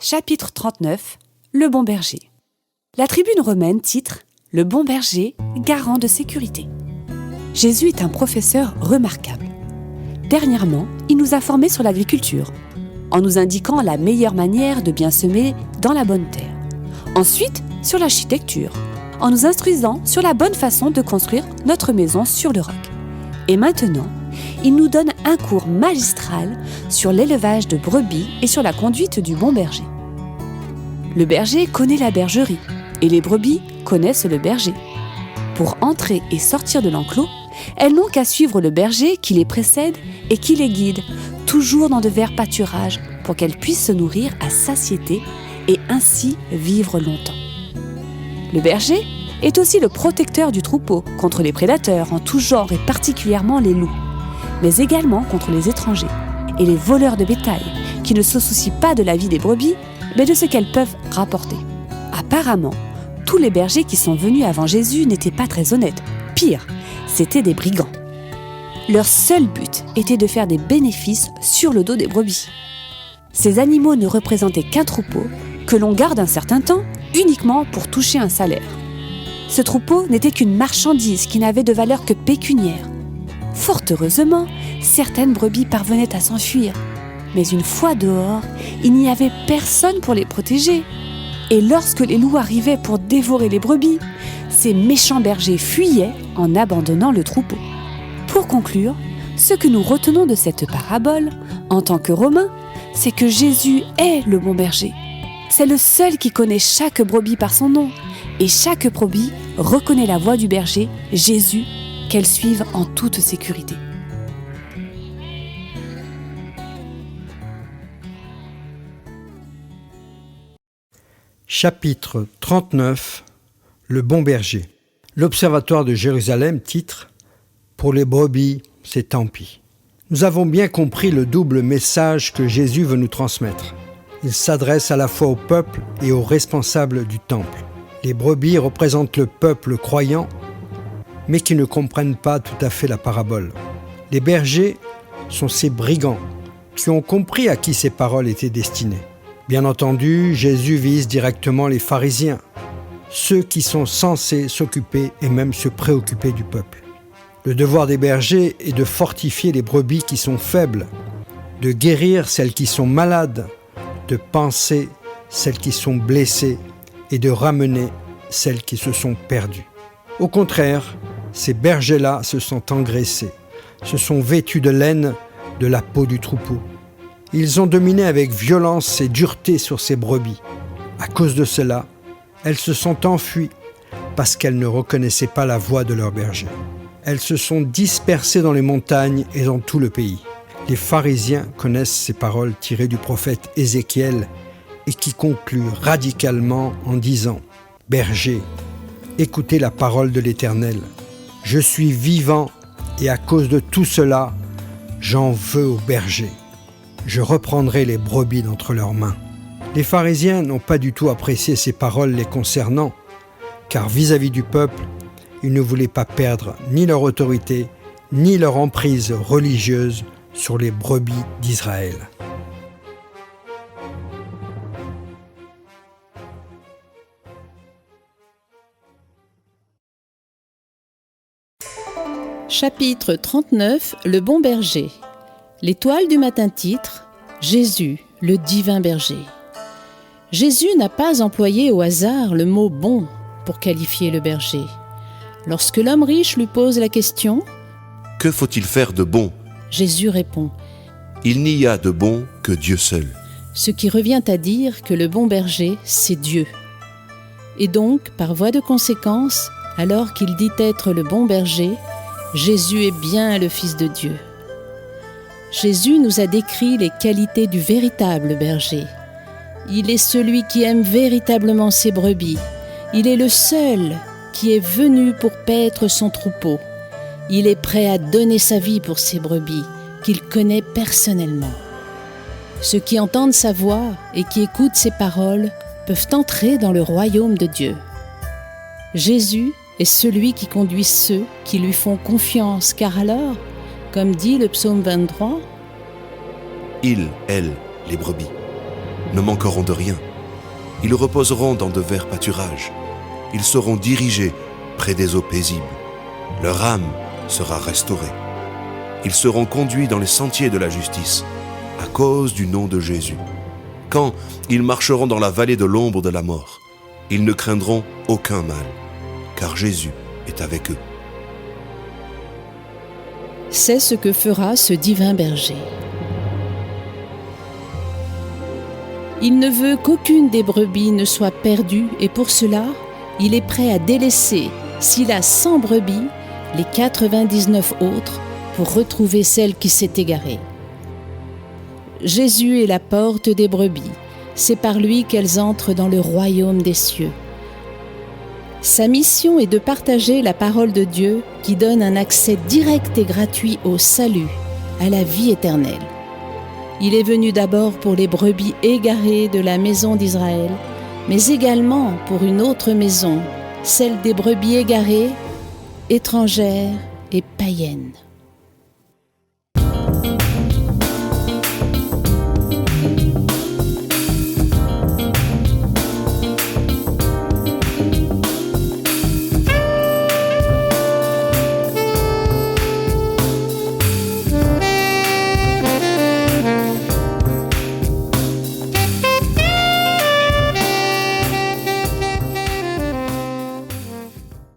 Chapitre 39. Le bon berger. La tribune romaine titre « Le bon berger, garant de sécurité ». Jésus est un professeur remarquable. Dernièrement, il nous a formés sur l'agriculture, en nous indiquant la meilleure manière de bien semer dans la bonne terre. Ensuite, sur l'architecture, en nous instruisant sur la bonne façon de construire notre maison sur le roc. Et maintenant, il nous donne un cours magistral sur l'élevage de brebis et sur la conduite du bon berger. Le berger connaît la bergerie et les brebis connaissent le berger. Pour entrer et sortir de l'enclos, elles n'ont qu'à suivre le berger qui les précède et qui les guide, toujours dans de verts pâturages pour qu'elles puissent se nourrir à satiété et ainsi vivre longtemps. Le berger est aussi le protecteur du troupeau contre les prédateurs en tout genre et particulièrement les loups, mais également contre les étrangers et les voleurs de bétail qui ne se soucient pas de la vie des brebis, mais de ce qu'elles peuvent rapporter. Apparemment, tous les bergers qui sont venus avant Jésus n'étaient pas très honnêtes. Pire, c'étaient des brigands. Leur seul but était de faire des bénéfices sur le dos des brebis. Ces animaux ne représentaient qu'un troupeau que l'on garde un certain temps uniquement pour toucher un salaire. Ce troupeau n'était qu'une marchandise qui n'avait de valeur que pécuniaire. Fort heureusement, certaines brebis parvenaient à s'enfuir. Mais une fois dehors, il n'y avait personne pour les protéger. Et lorsque les loups arrivaient pour dévorer les brebis, ces méchants bergers fuyaient en abandonnant le troupeau. Pour conclure, ce que nous retenons de cette parabole, en tant que Romains, c'est que Jésus est le bon berger. C'est le seul qui connaît chaque brebis par son nom. Et chaque brebis reconnaît la voix du berger, Jésus, qu'elle suive en toute sécurité. Chapitre 39. Le bon berger. L'Observatoire de Jérusalem titre « Pour les brebis, c'est tant pis ». Nous avons bien compris le double message que Jésus veut nous transmettre. Il s'adresse à la fois au peuple et aux responsables du temple. Les brebis représentent le peuple croyant, mais qui ne comprennent pas tout à fait la parabole. Les bergers sont ces brigands qui ont compris à qui ces paroles étaient destinées. Bien entendu, Jésus vise directement les pharisiens, ceux qui sont censés s'occuper et même se préoccuper du peuple. Le devoir des bergers est de fortifier les brebis qui sont faibles, de guérir celles qui sont malades, de panser celles qui sont blessées et de ramener celles qui se sont perdues. Au contraire, ces bergers-là se sont engraissés, se sont vêtus de laine de la peau du troupeau. Ils ont dominé avec violence et dureté sur ces brebis. À cause de cela, elles se sont enfuies parce qu'elles ne reconnaissaient pas la voix de leur berger. Elles se sont dispersées dans les montagnes et dans tout le pays. Les pharisiens connaissent ces paroles tirées du prophète Ézéchiel et qui concluent radicalement en disant « Berger, écoutez la parole de l'Éternel. Je suis vivant et à cause de tout cela, j'en veux aux bergers. Je reprendrai les brebis d'entre leurs mains. » Les pharisiens n'ont pas du tout apprécié ces paroles les concernant, car vis-à-vis du peuple, ils ne voulaient pas perdre ni leur autorité, ni leur emprise religieuse sur les brebis d'Israël. Chapitre 39. Le bon berger. L'étoile du matin titre « Jésus, le divin berger ». Jésus n'a pas employé au hasard le mot « bon » pour qualifier le berger. Lorsque l'homme riche lui pose la question « Que faut-il faire de bon ?» Jésus répond « Il n'y a de bon que Dieu seul. » Ce qui revient à dire que le bon berger, c'est Dieu. Et donc, par voie de conséquence, alors qu'il dit être le bon berger, Jésus est bien le Fils de Dieu. Jésus nous a décrit les qualités du véritable berger. Il est celui qui aime véritablement ses brebis. Il est le seul qui est venu pour paître son troupeau. Il est prêt à donner sa vie pour ses brebis, qu'il connaît personnellement. Ceux qui entendent sa voix et qui écoutent ses paroles peuvent entrer dans le royaume de Dieu. Jésus est celui qui conduit ceux qui lui font confiance, car alors, comme dit le psaume 23, Il, elle, les brebis. ne manqueront de rien. Ils reposeront dans de verts pâturages. Ils seront dirigés près des eaux paisibles. Leur âme sera restaurée. Ils seront conduits dans les sentiers de la justice, à cause du nom de Jésus. Quand ils marcheront dans la vallée de l'ombre de la mort, ils ne craindront aucun mal, car Jésus est avec eux. C'est ce que fera ce divin berger. Il ne veut qu'aucune des brebis ne soit perdue et pour cela, il est prêt à délaisser, s'il a 100 brebis, les 99 autres pour retrouver celle qui s'est égarée. Jésus est la porte des brebis. C'est par lui qu'elles entrent dans le royaume des cieux. Sa mission est de partager la parole de Dieu qui donne un accès direct et gratuit au salut, à la vie éternelle. Il est venu d'abord pour les brebis égarées de la maison d'Israël, mais également pour une autre maison, celle des brebis égarées, étrangères et païennes.